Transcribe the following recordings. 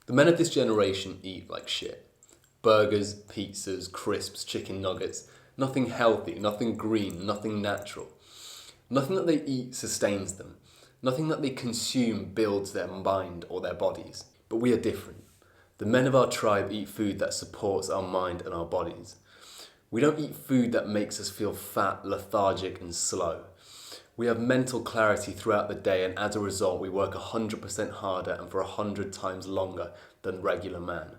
The men of this generation eat like shit. Burgers, pizzas, crisps, chicken nuggets. Nothing healthy, nothing green, nothing natural. Nothing that they eat sustains them. Nothing that they consume builds their mind or their bodies. But we are different. The men of our tribe eat food that supports our mind and our bodies. We don't eat food that makes us feel fat, lethargic and slow. We have mental clarity throughout the day, and as a result we work 100% harder and for 100 times longer than regular man.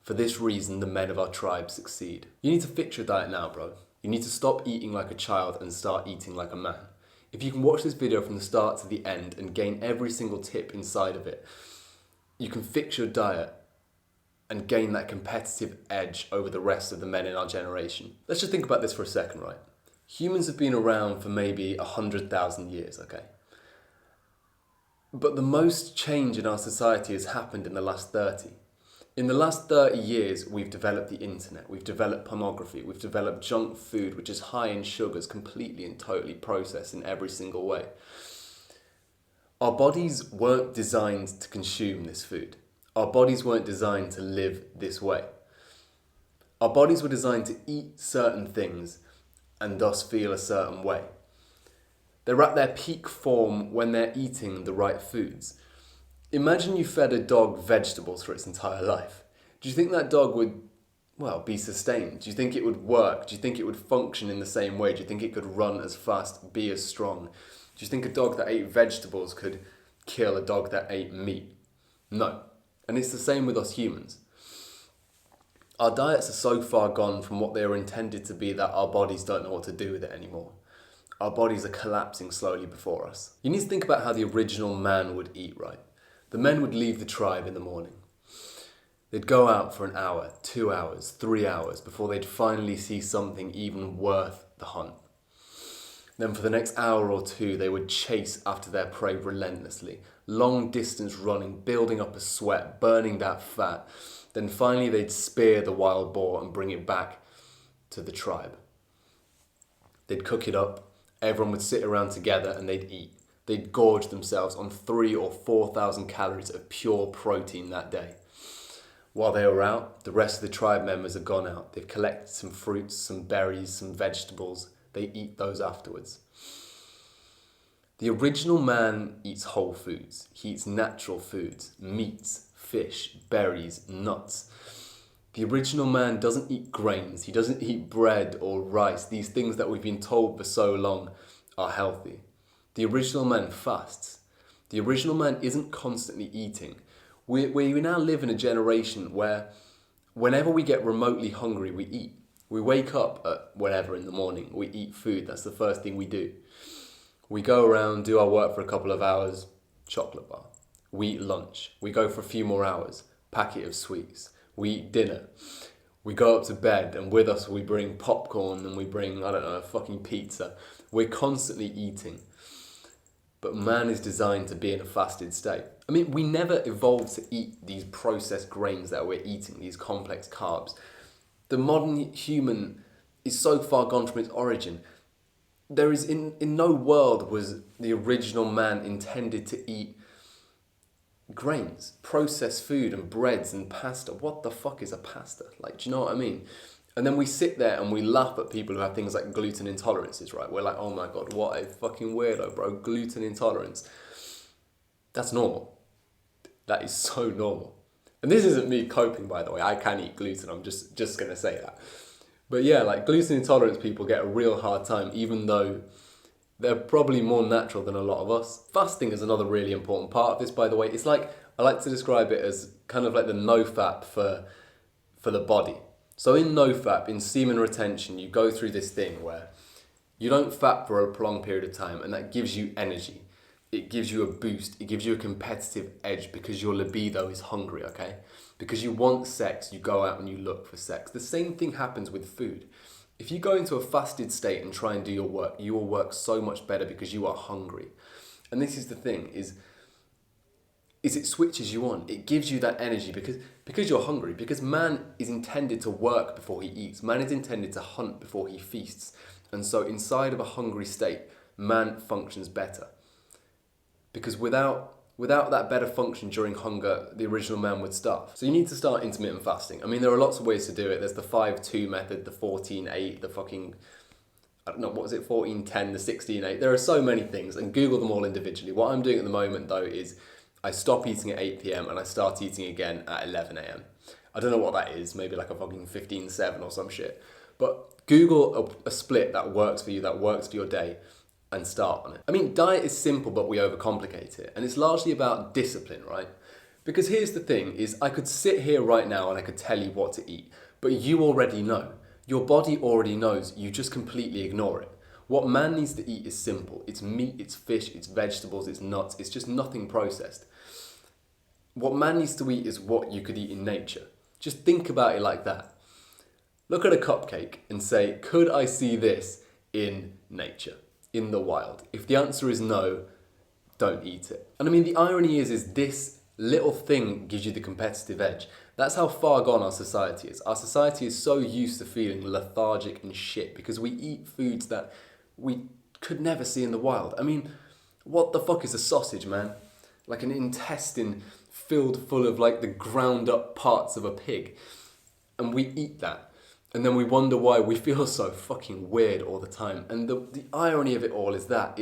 For this reason, the men of our tribe succeed. You need to fix your diet now, bro. You need to stop eating like a child and start eating like a man. If you can watch this video from the start to the end and gain every single tip inside of it, you can fix your diet and gain that competitive edge over the rest of the men in our generation. Let's just think about this for a second, right? Humans have been around for maybe 100,000 years, okay? But the most change in our society has happened in the last 30. In the last 30 years, we've developed the internet, we've developed pornography, we've developed junk food, which is high in sugars, completely and totally processed in every single way. Our bodies weren't designed to consume this food. Our bodies weren't designed to live this way. Our bodies were designed to eat certain things and thus feel a certain way. They're at their peak form when they're eating the right foods. Imagine you fed a dog vegetables for its entire life. Do you think that dog would, be sustained? Do you think it would work? Do you think it would function in the same way? Do you think it could run as fast, be as strong? Do you think a dog that ate vegetables could kill a dog that ate meat? No. And it's the same with us humans. Our diets are so far gone from what they were intended to be that our bodies don't know what to do with it anymore. Our bodies are collapsing slowly before us. You need to think about how the original man would eat, right? The men would leave the tribe in the morning. They'd go out for an hour, 2 hours, 3 hours before they'd finally see something even worth the hunt. Then for the next hour or two, they would chase after their prey relentlessly, long distance running, building up a sweat, burning that fat. Then finally they'd spear the wild boar and bring it back to the tribe. They'd cook it up, everyone would sit around together and they'd eat. They'd gorge themselves on 3,000 or 4,000 calories of pure protein that day. While they were out, the rest of the tribe members had gone out. They've collected some fruits, some berries, some vegetables. They eat those afterwards. The original man eats whole foods. He eats natural foods, meats, fish, berries, nuts. The original man doesn't eat grains. He doesn't eat bread or rice. These things that we've been told for so long are healthy. The original man fasts. The original man isn't constantly eating. We now live in a generation where whenever we get remotely hungry, we eat. We wake up at whatever in the morning, we eat food. That's the first thing we do. We go around, do our work for a couple of hours, chocolate bar. We eat lunch. We go for a few more hours, packet of sweets. We eat dinner. We go up to bed, and with us we bring popcorn and we bring, fucking pizza. We're constantly eating. But man is designed to be in a fasted state. I mean, we never evolved to eat these processed grains that we're eating, these complex carbs. The modern human is so far gone from its origin. There is in no world was the original man intended to eat grains, processed food and breads and pasta. What the fuck is a pasta? Like, do you know what I mean? And then we sit there and we laugh at people who have things like gluten intolerances, right? We're like, oh my God, what a fucking weirdo, bro. Gluten intolerance. That's normal. That is so normal. And this isn't me coping, by the way. I can eat gluten. I'm just going to say that. But yeah, like gluten intolerance people get a real hard time, even though they're probably more natural than a lot of us. Fasting is another really important part of this, by the way. It's like, I like to describe it as kind of like the no-fap for the body. So in no-fap, in semen retention, you go through this thing where you don't fap for a prolonged period of time, and that gives you energy. It gives you a boost. It gives you a competitive edge because your libido is hungry, okay? Because you want sex, you go out and you look for sex. The same thing happens with food. If you go into a fasted state and try and do your work, you will work so much better because you are hungry. And this is the thing, is it switches you on. It gives you that energy because you're hungry. Because man is intended to work before he eats. Man is intended to hunt before he feasts. And so inside of a hungry state, man functions better. Because without Without that better function during hunger, the original man would starve. So you need to start intermittent fasting. I mean, there are lots of ways to do it. There's the 5-2 method, the 14-8, the fucking, I don't know, what was it, 14-10, the 16-8. There are so many things, and Google them all individually. What I'm doing at the moment, though, is I stop eating at 8 p.m. and I start eating again at 11 a.m. I don't know what that is, maybe like a fucking 15-7 or some shit. But Google a split that works for you, that works for your day, and start on it. I mean, diet is simple, but we overcomplicate it. And it's largely about discipline, right? Because here's the thing, is I could sit here right now and I could tell you what to eat, but you already know. Your body already knows, you just completely ignore it. What man needs to eat is simple. It's meat, it's fish, it's vegetables, it's nuts, it's just nothing processed. What man needs to eat is what you could eat in nature. Just think about it like that. Look at a cupcake and say, could I see this in nature, in the wild? If the answer is no, don't eat it. And I mean, the irony is this little thing gives you the competitive edge. That's how far gone our society is. Our society is so used to feeling lethargic and shit because we eat foods that we could never see in the wild. I mean, what the fuck is a sausage, man? Like an intestine filled full of like the ground up parts of a pig. And we eat that. And then we wonder why we feel so fucking weird all the time. And the irony of it all is that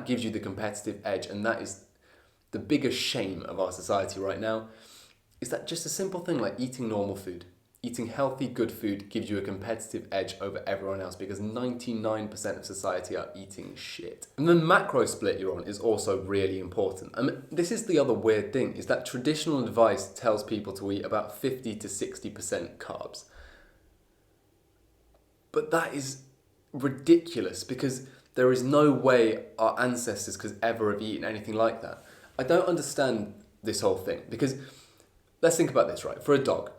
gives you the competitive edge, and that is the biggest shame of our society right now, is that just a simple thing like eating normal food, eating healthy, good food gives you a competitive edge over everyone else because 99% of society are eating shit. And the macro split you're on is also really important. I mean, this is the other weird thing, is that traditional advice tells people to eat about 50 to 60% carbs. But that is ridiculous because there is no way our ancestors could ever have eaten anything like that. I don't understand this whole thing because let's think about this, right? For a dog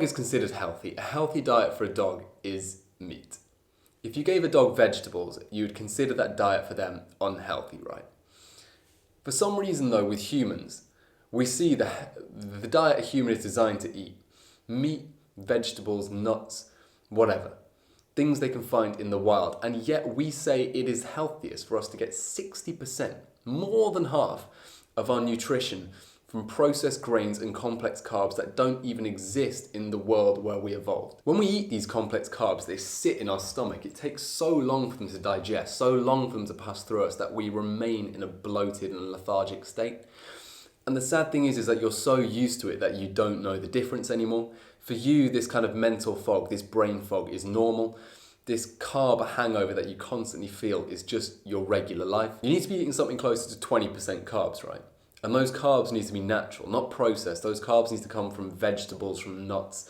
is considered healthy. A healthy diet for a dog is meat. If you gave a dog vegetables, you would consider that diet for them unhealthy, right? For some reason though, with humans, we see the diet a human is designed to eat: meat, vegetables, nuts, whatever. Things they can find in the wild. And yet we say it is healthiest for us to get 60%, more than half, of our nutrition from processed grains and complex carbs that don't even exist in the world where we evolved. When we eat these complex carbs, they sit in our stomach. It takes so long for them to digest, so long for them to pass through us that we remain in a bloated and lethargic state. And the sad thing is that you're so used to it that you don't know the difference anymore. For you, this kind of mental fog, this brain fog is normal. This carb hangover that you constantly feel is just your regular life. You need to be eating something closer to 20% carbs, right? And those carbs need to be natural, not processed. Those carbs need to come from vegetables, from nuts,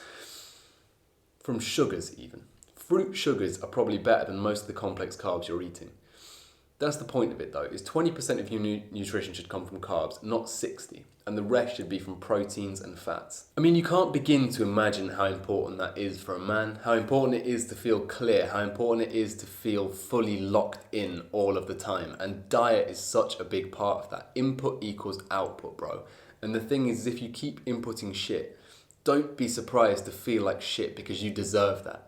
from sugars even. Fruit sugars are probably better than most of the complex carbs you're eating. That's the point of it though, is 20% of your nutrition should come from carbs, not 60. And the rest should be from proteins and fats. I mean, you can't begin to imagine how important that is for a man, how important it is to feel clear, how important it is to feel fully locked in all of the time. And diet is such a big part of that. Input equals output, bro. And the thing is, if you keep inputting shit, don't be surprised to feel like shit because you deserve that.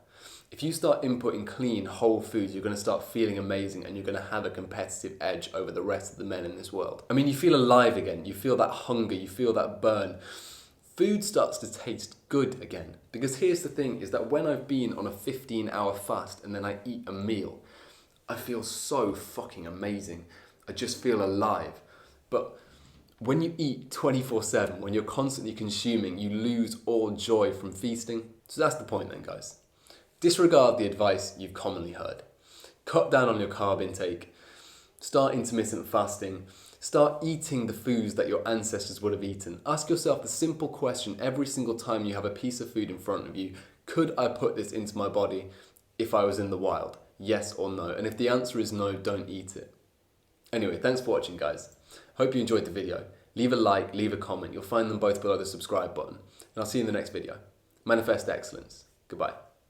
If you start inputting clean, whole foods, you're going to start feeling amazing and you're going to have a competitive edge over the rest of the men in this world. I mean, you feel alive again. You feel that hunger. You feel that burn. Food starts to taste good again. Because here's the thing, is that when I've been on a 15-hour fast and then I eat a meal, I feel so fucking amazing. I just feel alive. But when you eat 24/7, when you're constantly consuming, you lose all joy from feasting. So that's the point then, guys. Disregard the advice you've commonly heard. Cut down on your carb intake. Start intermittent fasting. Start eating the foods that your ancestors would have eaten. Ask yourself the simple question every single time you have a piece of food in front of you: could I put this into my body if I was in the wild? Yes or no? And if the answer is no, don't eat it. Anyway, thanks for watching, guys. Hope you enjoyed the video. Leave a like, leave a comment. You'll find them both below the subscribe button. And I'll see you in the next video. Manifest excellence. Goodbye.